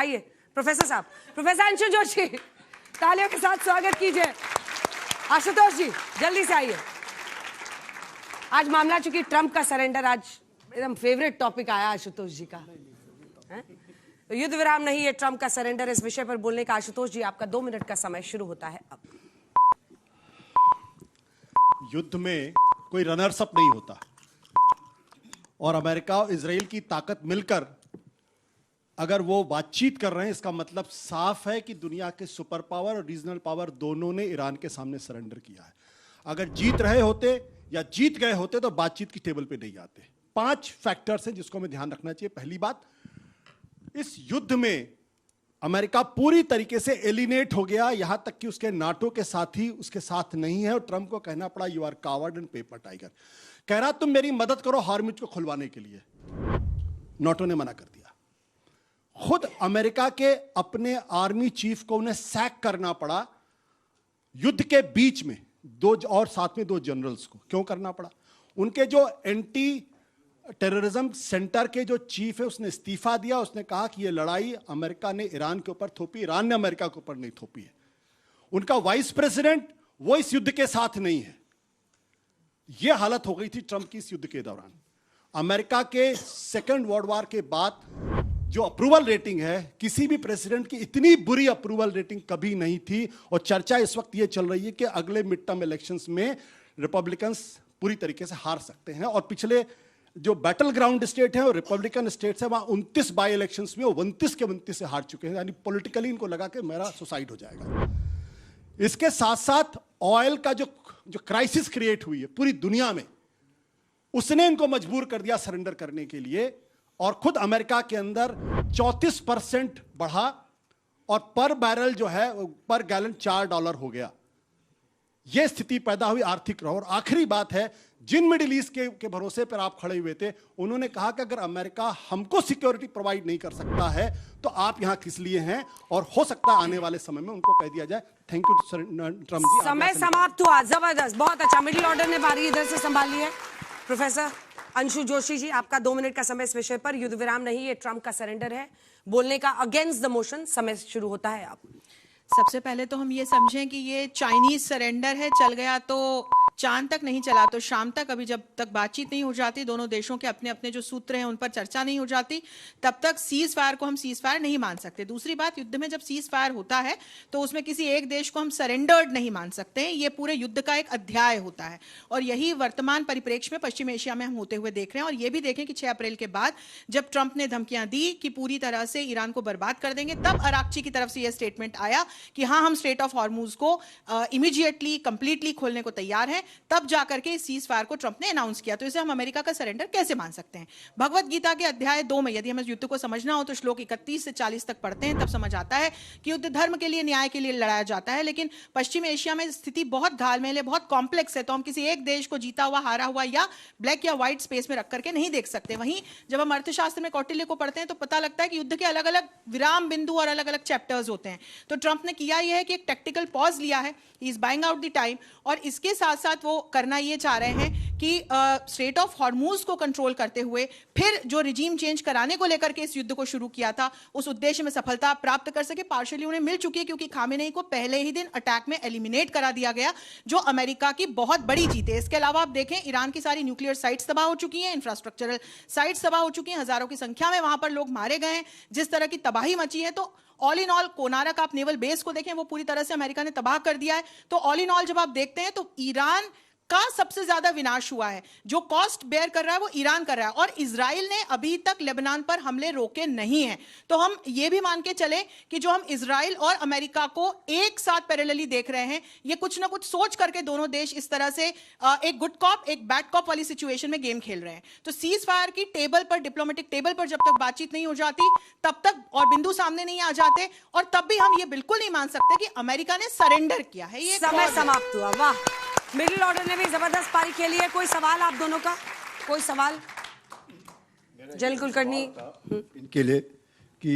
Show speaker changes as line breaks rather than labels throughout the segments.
आइए प्रोफेसर साहब, प्रोफेसर अंशु जोशी, तालियों के साथ स्वागत कीजिए। आशुतोष जी जल्दी से आइए। आज मामला, चूंकि ट्रंप का सरेंडर आज एकदम फेवरेट टॉपिक आया आशुतोष जी का, तो युद्ध विराम नहीं है ट्रंप का सरेंडर, इस विषय पर बोलने का आशुतोष जी आपका 2 मिनट का समय शुरू होता है अब।
युद्ध में कोई रनर्स अप नहीं होता और अमेरिका और इजराइल की ताकत मिलकर अगर वो बातचीत कर रहे हैं, इसका मतलब साफ है कि दुनिया के सुपर पावर और रीजनल पावर दोनों ने ईरान के सामने सरेंडर किया है। अगर जीत रहे होते या जीत गए होते तो बातचीत की टेबल पे नहीं आते। 5 फैक्टर्स हैं जिसको हमें ध्यान रखना चाहिए। पहली बात, इस युद्ध में अमेरिका पूरी तरीके से एलिनेट हो गया, यहां तक कि उसके नाटो के साथी उसके साथ नहीं है और ट्रंप को कहना पड़ा you are coward and paper tiger. कह रहा तुम मेरी मदद करो हार्मुज को खुलवाने के लिए, नाटो ने मना कर दिया। खुद अमेरिका के अपने आर्मी चीफ को उन्हें सैक करना पड़ा युद्ध के बीच में, साथ में 2 जनरल्स को। क्यों करना पड़ा? उनके जो एंटी टेररिज्म सेंटर के जो चीफ है उसने इस्तीफा दिया। उसने कहा कि यह लड़ाई अमेरिका ने ईरान के ऊपर थोपी, ईरान ने अमेरिका के ऊपर नहीं थोपी है। उनका वाइस प्रेसिडेंट वो इस युद्ध के साथ नहीं है। यह हालत हो गई थी ट्रंप की इस युद्ध के दौरान। अमेरिका के सेकेंड वर्ल्ड वॉर के बाद जो अप्रूवल रेटिंग है, किसी भी प्रेसिडेंट की इतनी बुरी अप्रूवल रेटिंग कभी नहीं थी। और चर्चा इस वक्त यह चल रही है कि अगले मिड टर्म इलेक्शंस में रिपब्लिकन्स पूरी तरीके से हार सकते हैं। और पिछले जो बैटल ग्राउंड स्टेट है और रिपब्लिकन स्टेट्स है, वहां 29 बाई इलेक्शंस में वो 29 के 29 से हार चुके हैं। यानी पॉलिटिकली इनको लगा कि मेरा सुसाइड हो जाएगा। इसके साथ साथ ऑयल का जो क्राइसिस क्रिएट हुई है पूरी दुनिया में, उसने इनको मजबूर कर दिया सरेंडर करने के लिए। और खुद अमेरिका के अंदर 34% बढ़ा और पर बैरल जो है पर गैलन $4 हो गया। यह स्थिति पैदा हुई आर्थिक रहो। और आखिरी बात है, जिन मिडिल ईस्ट के भरोसे पर आप खड़े हुए थे, उन्होंने कहा कि अगर अमेरिका हमको सिक्योरिटी प्रोवाइड नहीं कर सकता है तो आप यहां किस लिए हैं। और हो सकता है आने वाले समय में उनको कह दिया जाए थैंक यू ट्रंप जी।
समय समाप्त हुआ, जबरदस्त, बहुत अच्छा। मिडिल ऑर्डर ने बारी इधर से संभाली है। प्रोफेसर अंशु जोशी जी आपका 2 मिनट का समय इस विषय पर, युद्ध विराम नहीं ये ट्रंप का सरेंडर है, बोलने का अगेंस्ट द मोशन समय शुरू होता है आप।
सबसे पहले तो हम ये समझें कि ये चाइनीज सरेंडर है, चल गया तो चांद तक नहीं चला तो शाम तक। अभी जब तक बातचीत नहीं हो जाती, दोनों देशों के अपने अपने जो सूत्र हैं उन पर चर्चा नहीं हो जाती, तब तक सीज फायर को हम सीज फायर नहीं मान सकते। दूसरी बात, युद्ध में जब सीज फायर होता है तो उसमें किसी एक देश को हम सरेंडर्ड नहीं मान सकते। ये पूरे युद्ध का एक अध्याय होता है और यही वर्तमान परिप्रेक्ष्य में पश्चिम एशिया में हम होते हुए देख रहे हैं। और ये भी देखें कि 6 अप्रैल के बाद जब ट्रंप ने धमकियां दी कि पूरी तरह से ईरान को बर्बाद कर देंगे, तब अराक्ची की तरफ से यह स्टेटमेंट आया कि हाँ, हम स्ट्रेट ऑफ हॉर्मुज को इमीडिएटली कंप्लीटली खोलने को तैयार हैं। तब जाकर के सीज फायर को ट्रंप ने अनाउंस किया। तो इसे हम अमेरिका का सरेंडर कैसे मान सकते हैं? भगवत गीता के अध्याय 2 में यदि हमें युद्ध को समझना हो तो श्लोक 31 से 40 तक पढ़ते हैं, तब समझ आता है कि युद्ध धर्म के लिए, न्याय के लिए लड़ाया जाता है। लेकिन पश्चिम एशिया में स्थिति बहुत घालमेल है, बहुत कॉम्प्लेक्स है, तो हम किसी एक देश को जीता हुआ, हारा हुआ या ब्लैक या व्हाइट स्पेस में रख करके नहीं देख सकते। वहीं जब हम अर्थशास्त्र में कौटिल्य को पढ़ते हैं तो पता लगता है कि युद्ध के अलग अलग विराम बिंदु और अलग अलग चैप्टर्स होते हैं। तो ट्रंप ने किया यह है कि एक टैक्टिकल पॉज लिया है, he is buying out the time. और इसके साथ साथ वो करना ये चाह रहे हैं कि स्ट्रेट ऑफ हॉर्मुज को कंट्रोल करते हुए फिर जो रिजीम चेंज कराने को लेकर के इस युद्ध को शुरू किया था, उस उद्देश्य में सफलता प्राप्त कर सके। पार्शियली उन्हें मिल चुकी है क्योंकि खामेनेई को पहले ही दिन अटैक में एलिमिनेट करा दिया गया, जो अमेरिका की बहुत बड़ी जीत है। इसके अलावा आप देखें, ईरान की सारी न्यूक्लियर साइट्स तबाह हो चुकी हैं, इंफ्रास्ट्रक्चरल साइट्स तबाह हो चुकी हैं, हजारों की संख्या में वहां पर लोग मारे गए हैं। जिस तरह की तबाही मची है, तो ऑल इन ऑल कोनारक आप नेवल बेस को देखें, वो पूरी तरह से अमेरिका ने तबाह कर दिया है। तो ऑल इन ऑल जब आप देखते हैं तो ईरान का सबसे ज्यादा विनाश हुआ है। जो कॉस्ट बेयर कर रहा है वो ईरान कर रहा है। और इजराइल ने अभी तक लेबनान पर हमले रोके नहीं हैं। तो हम ये भी मान के चले कि जो हम इजराइल और अमेरिका को एक साथ पैरेलली देख रहे हैं, ये कुछ ना कुछ सोच करके दोनों देश इस तरह से एक गुड कॉप एक बैड कॉप वाली सिचुएशन में गेम खेल रहे हैं। तो सीज फायर की टेबल पर, डिप्लोमेटिक टेबल पर जब तक बातचीत नहीं हो जाती, तब तक और बिंदु सामने नहीं आ जाते, और तब भी हम ये बिल्कुल नहीं मान सकते कि अमेरिका ने सरेंडर किया है। ये
समय समाप्त हुआ। वाह, मिडिल ऑर्डर ने भी जबरदस्त पारी खेली है। कोई सवाल आप दोनों का? कोई सवाल? जल कुलकर्णी
इनके लिए कि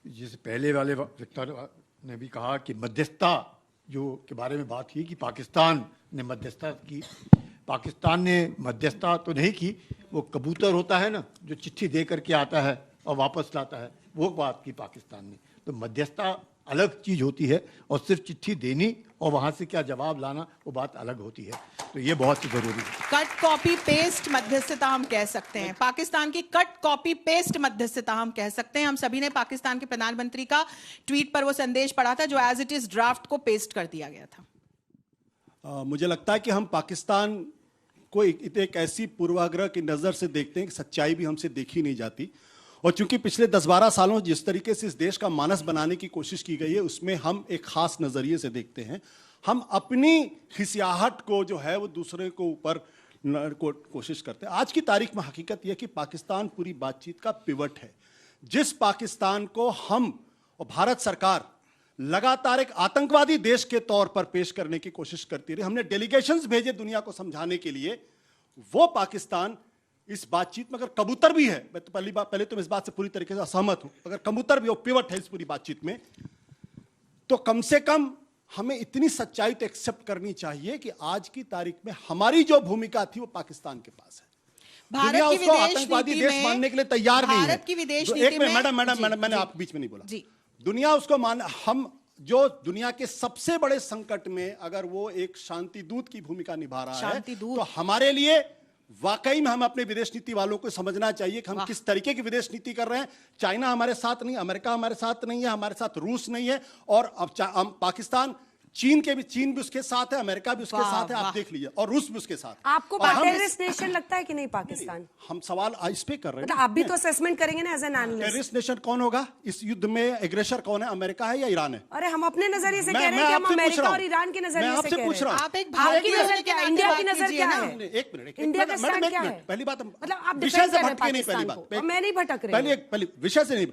जिस पहले वाले वक्ता ने भी कहा कि मध्यस्थता जो के बारे में बात की कि पाकिस्तान ने मध्यस्थता की। पाकिस्तान ने मध्यस्थता तो नहीं की, वो कबूतर होता है ना जो चिट्ठी दे करके आता है और वापस लाता है, वो बात की पाकिस्तान ने। तो मध्यस्थता अलग चीज होती है और सिर्फ चिट्ठी देनी और वहां से क्या जवाब लाना वो बात अलग होती है। तो ये बहुत जरूरी है।
कट कॉपी पेस्ट मध्यस्थता हम कह सकते हैं, पाकिस्तान की कट कॉपी पेस्ट मध्यस्थता हम कह सकते हैं। हम सभी ने पाकिस्तान के प्रधानमंत्री का ट्वीट पर वो संदेश पढ़ा था जो एज इट इज ड्राफ्ट को पेस्ट कर दिया गया था।
मुझे लगता है कि हम पाकिस्तान को एक ऐसी पूर्वाग्रह की नजर से देखते हैं कि सच्चाई भी हमसे देखी नहीं जाती, और चूंकि पिछले 10-12 सालों जिस तरीके से इस देश का मानस बनाने की कोशिश की गई है उसमें हम एक खास नजरिए से देखते हैं। हम अपनी खिसियाहट को जो है वो दूसरे को ऊपर कोशिश करते हैं। आज की तारीख में हकीकत यह कि पाकिस्तान पूरी बातचीत का पिवट है। जिस पाकिस्तान को हम और भारत सरकार लगातार एक आतंकवादी देश के तौर पर पेश करने की कोशिश करती रही, हमने डेलीगेशंस भेजे दुनिया को समझाने के लिए, वो पाकिस्तान इस बातचीत में अगर कबूतर भी है, मैं तो पहले तो मैं इस बात से पूरी तरीके से असहमत हूं, अगर कबूतर भी हो, पिवट है इस पूरी बातचीत में, तो कम से कम हमें इतनी सच्चाई तो एक्सेप्ट करनी चाहिए कि आज की तारीख में हमारी जो भूमिका थी वो पाकिस्तान के पास है।
भारत
दुनिया
की
उसको
विदेश
आतंकवादी
नीति
देश
में
मानने के लिए तैयार नहीं है।
भारत की विदेश नीति
एक मिनट
में
मैडम मैंने आप बीच में नहीं बोला। दुनिया उसको हम जो दुनिया के सबसे बड़े संकट में अगर वो एक शांति दूत की भूमिका निभा रहा है, तो हमारे लिए वाकई में हम अपने विदेश नीति वालों को समझना चाहिए कि हम किस तरीके की विदेश नीति कर रहे हैं। चाइना हमारे साथ नहीं, अमेरिका हमारे साथ नहीं है, हमारे साथ रूस नहीं है, और अब पाकिस्तान चीन भी उसके साथ है, अमेरिका भी उसके साथ है, आप देख लीजिए, और रूस भी उसके साथ।
आपको टेररिस्ट नेशन लगता है कि नहीं पाकिस्तान?
हम सवाल इस पे कर रहे हैं,
मतलब आप भी तो असेसमेंट करेंगे ना as an analyst.
Terrorist nation कौन होगा इस युद्ध में? एग्रेसर कौन है? अमेरिका है या ईरान है?
अरे हम अपने नजरिए से कह रहे हैं कि हम अमेरिका और ईरान के नजरिए से कह रहे हैं।
आप एक
आपकी नजर क्या है? इंडिया की नजर क्या है?
एक मिनट,
इंडिया का स्टैंड क्या है?
पहली बात,
मतलब आप
विषय
डिफेंड
से
कर रहे हैं
भटके नहीं। पहली
पाकिस्तान
बात,
को, मैं नहीं भटक रही।
पहले विषय से नहीं।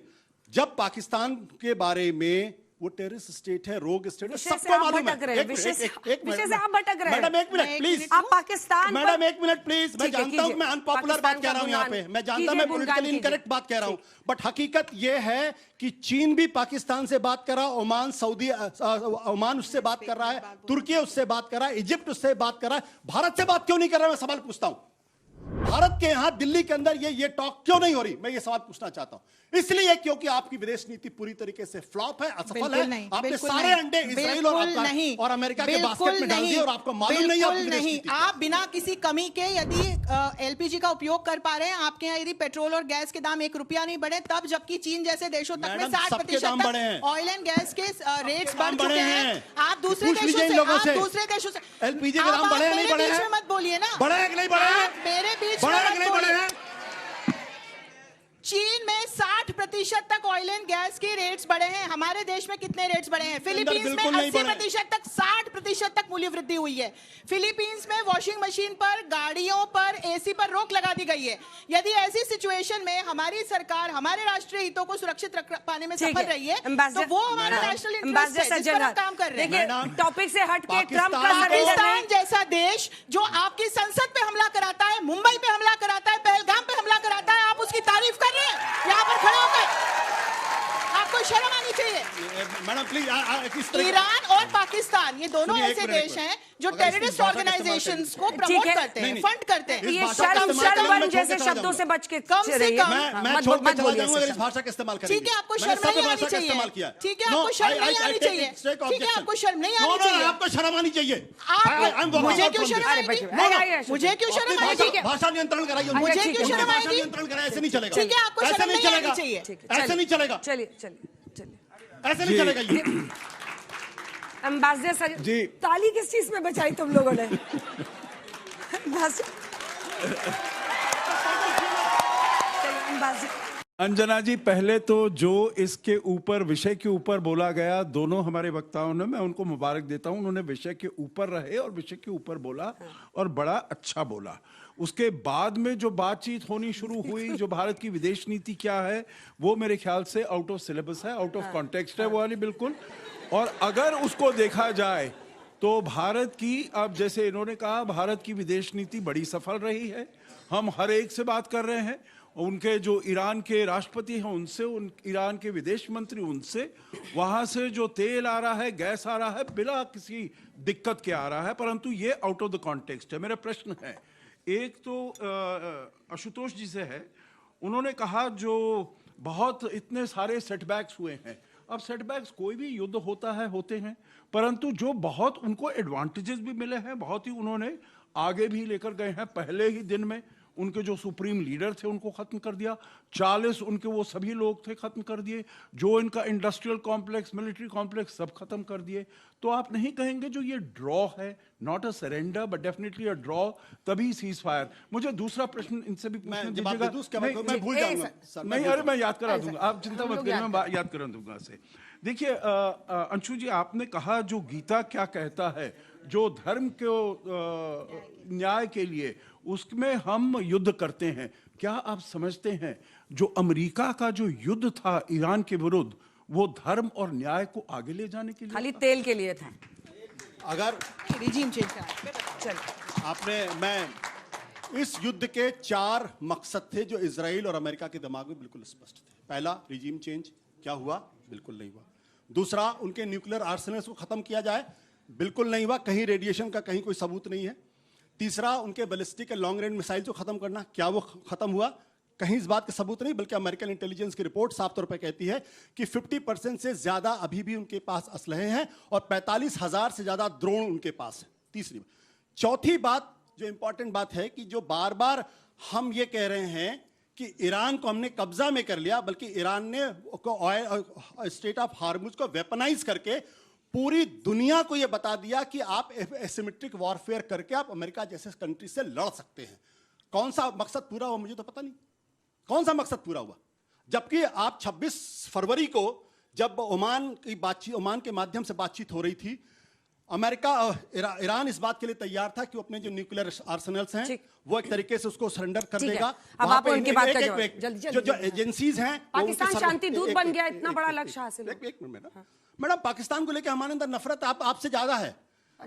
जब पाकिस्तान के बारे में वो टेररिस्ट स्टेट है, रोग स्टेट है, सबको मालूम है।
विषय से आप भटक रहे हैं।
मैडम एक मिनट प्लीज,
आप पाकिस्तान,
मैडम एक मिनट प्लीज। मैं जानता हूं मैं अनपॉपुलर बात कह रहा हूं यहाँ पे, मैं जानता हूं मैं पॉलिटिकली इनकरेक्ट बात कह रहा हूं, बट हकीकत ये है कि चीन भी पाकिस्तान से बात कर रहा है, ओमान उससे बात कर रहा है, तुर्की उससे बात कर रहा है, इजिप्ट उससे बात कर रहा है। भारत से बात क्यों नहीं कर रहा? मैं सवाल पूछता हूं। भारत के यहां दिल्ली के अंदर ये टॉक क्यों नहीं हो रही? मैं ये सवाल पूछना चाहता हूं। इसलिए क्योंकि आपकी विदेश नीति पूरी तरीके से फ्लॉप है, असफल है। आपने सारे अंडे इजराइल और अमेरिका के बास्केट में डाल दिए और आपको मालूम नहीं है।
आप बिना किसी कमी के यदि एलपीजी का उपयोग कर पा रहे हैं, आपके यहाँ यदि पेट्रोल और गैस के दाम 1 रुपया नहीं बढ़े, तब जबकि चीन जैसे देशों तक में 60% ऑयल एंड गैस के रेट्स बढ़ चुके हैं। आप दूसरे देशों से
एलपीजी के दाम बढ़े नहीं बढ़े हैं?
मत बोलिए ना,
बढ़े कि नहीं बढ़े हैं?
मेरे बीच
नहीं बढ़े हैं?
चीन में 60% तक ऑयल एंड गैस के रेट्स बढ़े हैं। हमारे देश में कितने रेट्स बढ़े हैं? फिलीपींस में 80% तक 60% तक मूल्य वृद्धि हुई है। फिलीपींस में वॉशिंग मशीन पर, गाड़ियों पर, एसी पर रोक लगा दी गई है। यदि ऐसी सिचुएशन में हमारी सरकार हमारे राष्ट्रीय हितों को सुरक्षित रख पाने में सफल रही है, तो वो हमारा नेशनल इंटरेस्ट है जिस पर हम काम कर रहे हैं।
टॉपिक से हट के ट्रंप का
पाकिस्तान जैसा देश जो आपकी संसद पे हमला कराता है, मुंबई पे हमला कराता है, पहलगाम पे हमला कराता है, आप उसकी तारीफ कर यहाँ पर खड़े होकर आपको शर्म आनी चाहिए।
मैडम प्लीज,
ईरान और पाकिस्तान ये दोनों ऐसे देश हैं जो टेररिस्ट ऑर्गेनाइजेशंस को प्रमोट करते हैं, फंड करते हैं।
ये शर्म जैसे शब्दों से बच के
कम से कम
मैं छोड़ के चला जाऊंगा अगर इस भाषा का इस्तेमाल करेंगे।
ठीक है, आपको शर्म नहीं आनी चाहिए। ठीक है, आपको शर्म नहीं आनी चाहिए। ठीक है, आपको शर्म नहीं आनी चाहिए।
आपको शर्म आनी चाहिए।
मुझे क्यों शर्म आएगी? मुझे क्यों शर्म आएगी?
भाषा नियंत्रण कराइए।
मुझे क्यों शर्म आएगी?
नियंत्रण कराइए, ऐसे नहीं चलेगा।
ठीक है, आपको शर्म नहीं आनी चाहिए।
ऐसे नहीं चलेगा।
चलिए
ऐसे नहीं चलेगा ये।
एम्बेसडर सर जी, ताली किस चीज में बचाई तुम लोगों ने?
अंजना जी, पहले तो जो इसके ऊपर विषय के ऊपर बोला गया, दोनों हमारे वक्ताओं ने, मैं उनको मुबारक देता हूं। उन्होंने विषय के ऊपर रहे और विषय के ऊपर बोला और बड़ा अच्छा बोला। उसके बाद में जो बातचीत होनी शुरू हुई, जो भारत की विदेश नीति क्या है, वो मेरे ख्याल से आउट ऑफ सिलेबस है, आउट ऑफ कॉन्टेक्स्ट है वो वाली, बिल्कुल। और अगर उसको देखा जाए तो भारत की, अब जैसे इन्होंने कहा, भारत की विदेश नीति बड़ी सफल रही है। हम हर एक से बात कर रहे हैं, उनके जो ईरान के राष्ट्रपति हैं उनसे, ईरान के विदेश मंत्री उनसे, वहां से जो तेल आ रहा है, गैस आ रहा है, बिना किसी दिक्कत के आ रहा है, परंतु ये आउट ऑफ द कॉन्टेक्स्ट है। मेरा प्रश्न है, एक तो आशुतोष जी से है, उन्होंने कहा जो बहुत इतने सारे सेटबैक्स हुए हैं। अब सेटबैक्स कोई भी युद्ध होता है, होते हैं, परंतु जो बहुत उनको एडवांटेजेस भी मिले हैं, बहुत ही उन्होंने आगे भी लेकर गए हैं। पहले ही दिन में उनके जो सुप्रीम लीडर थे उनको खत्म कर दिया, 40 उनके वो सभी लोग थे खत्म कर दिए, जो इनका इंडस्ट्रियल कॉम्प्लेक्स, मिलिट्री कॉम्प्लेक्स सब खत्म कर दिए। तो आप नहीं कहेंगे जो ये ड्रॉ है, not a surrender but definitely a draw, तभी सीज फायर। मुझे दूसरा प्रश्न इनसे भी पूछने दीजिएगा।
मैं भूल जाऊंगा सर,
नहीं, अरे मैं याद करा दूंगा, आप चिंता मत करिए, मैं याद करा दूंगा से। देखिए अंशु जी, आपने कहा जो गीता क्या कहता है, जो धर्म को न्याय के लिए उसमें हम युद्ध करते हैं। क्या आप समझते हैं जो अमेरिका का जो युद्ध था ईरान के विरुद्ध, वो धर्म और न्याय को आगे ले जाने के लिए
खाली तेल के लिए था?
अगर
रिजीम चेंज करा।
मैं इस युद्ध के 4 मकसद थे जो इजराइल और अमेरिका के दिमाग में बिल्कुल स्पष्ट थे। पहला, रिजीम चेंज। क्या हुआ? बिल्कुल नहीं हुआ। दूसरा, उनके न्यूक्लियर आर्सेनल्स को खत्म किया जाए। बिल्कुल नहीं हुआ, कहीं रेडिएशन का कहीं कोई सबूत नहीं है। तीसरा, उनके बैलिस्टिक और लॉन्ग रेंज मिसाइल को खत्म करना। क्या वो खत्म हुआ? कहीं इस बात का सबूत नहीं, बल्कि अमेरिकन इंटेलिजेंस की रिपोर्ट साफ तौर पर कहती है कि 50% से ज्यादा अभी भी उनके पास असलहे हैं और 45,000 से ज्यादा ड्रोन उनके पास है। तीसरी बात। चौथी बात, जो इंपॉर्टेंट बात है, कि जो बार बार हम ये कह रहे हैं कि ईरान को हमने कब्जा में कर लिया, बल्कि ईरान ने स्टेट ऑफ हार्मुज को वेपनाइज करके पूरी दुनिया को यह बता दिया कि आप एसिमेट्रिक वॉरफेयर करके आप अमेरिका जैसे कंट्री से लड़ सकते हैं। कौन सा मकसद पूरा हुआ मुझे तो पता नहीं, कौन सा मकसद पूरा हुआ। जबकि आप 26 फरवरी को जब ओमान के माध्यम से बातचीत हो रही थी, अमेरिका ईरान इस बात के लिए तैयार था कि वो अपने जो न्यूक्लियर आर्सेनल्स हैं वो एक तरीके से उसको सरेंडर कर देगा।
अब आप उनकी बात का जवाब
जो एजेंसीज हैं,
पाकिस्तान शांति दूत बन गया, इतना बड़ा लक्ष्य हासिल।
एक मिनट मैडम, पाकिस्तान को लेकर हमारे अंदर नफरत आपसे ज्यादा है।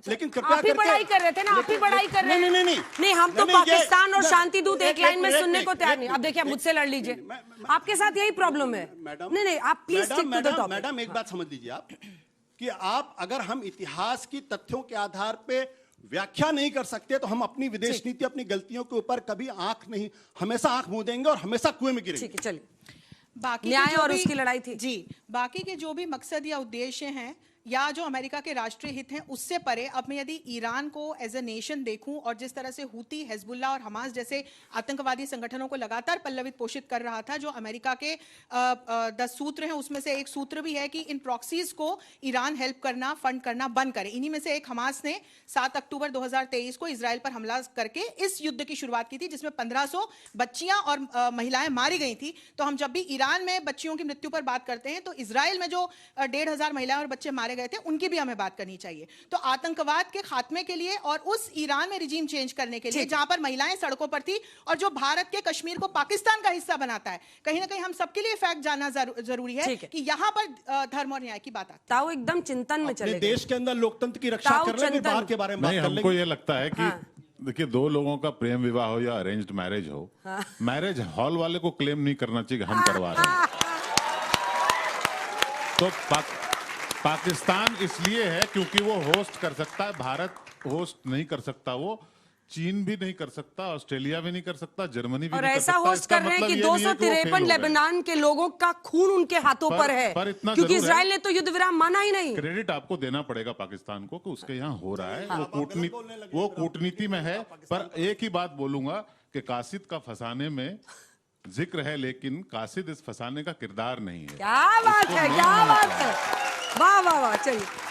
लेकिन कृपया
आप ही बड़ाई कर रहे थे ना, आप ही बड़ाई कर रहे हैं। नहीं, हम तो पाकिस्तान और शांति दूत एक लाइन में सुनने को तैयार नहीं। अब देखिए, मुझसे लड़ लीजिए, आपके साथ यही प्रॉब्लम है। नहीं, आप please stick to the topic.
Madam, एक बात समझ लीजिए आप, कि आप अगर हम इतिहास की तथ्यों के आधार पे व्याख्या नहीं कर सकते, तो हम अपनी विदेश नीति, अपनी गलतियों के ऊपर कभी हमेशा आंख मूंद देंगे और हमेशा कुएं में गिरेंगे।
ठीक है, चलिए।
बाकी
न्याय और उसकी लड़ाई थी
जी। बाकी के जो भी मकसद या उद्देश्य हैं या जो अमेरिका के राष्ट्रीय हित हैं, उससे परे अब मैं यदि ईरान को एज ए नेशन देखूं और जिस तरह से हूती, हिजबुल्लाह और हमास जैसे आतंकवादी संगठनों को लगातार पल्लवित पोषित कर रहा था, जो अमेरिका के 10 सूत्र हैं उसमें से एक सूत्र भी है कि इन प्रॉक्सीज को ईरान हेल्प करना, फंड करना बंद करे। इन्हीं में से एक हमास ने 7 अक्टूबर 2023 को इजराइल पर हमला करके इस युद्ध की शुरुआत की थी, जिसमें 1500 बच्चियां और महिलाएं मारी गई थी। तो हम जब भी ईरान में बच्चियों की मृत्यु पर बात करते हैं, तो इजराइल में जो 1500 महिलाएं और बच्चे मारे गए थे, उनकी भी हमें बात करनी चाहिए। तो आतंकवाद के खात्मे के लिए और उस ईरान में रिजीम चेंज करने के लिए, जहां पर महिलाएं सड़कों पर थी और जो भारत के कश्मीर को पाकिस्तान का हिस्सा बनाता है, कहीं ना कहीं हम सबके लिए फैक्ट जानना जरूरी है कि यहां पर धर्म और न्याय की बात आती है।
ताऊ एकदम चिंतन में चले गए।
देश के अंदर लोकतंत्र की रक्षा कर रहे हैं, बाहर के बारे में बात कर लेंगे।
हमको ये लगता है कि देखिए, 2 लोगों का प्रेम विवाह हो या अरेंज्ड मैरिज हो, मैरिज हॉल वाले को क्लेम नहीं करना चाहिए कि हम करवा रहे हैं। तो पाकिस्तान इसलिए है क्योंकि वो होस्ट कर सकता है, भारत होस्ट नहीं कर सकता, वो चीन भी नहीं कर सकता, ऑस्ट्रेलिया भी नहीं कर सकता, जर्मनी भी
और
नहीं कर
ऐसा
सकता।
होस्ट कर रहे हैं कि 253 लेबनान के लोगों का खून उनके हाथों पर है, क्योंकि इजराइल ने तो युद्ध विराम माना ही नहीं।
क्रेडिट आपको देना पड़ेगा पाकिस्तान को कि उसके यहाँ हो रहा है, वो कूटनीति में है। पर एक ही बात बोलूंगा कि कासिद का फंसाने में जिक्र है, लेकिन कासिद इस फंसाने का किरदार नहीं है।
क्या बात है, क्या बात है, वाह वाह वाह। चलिए।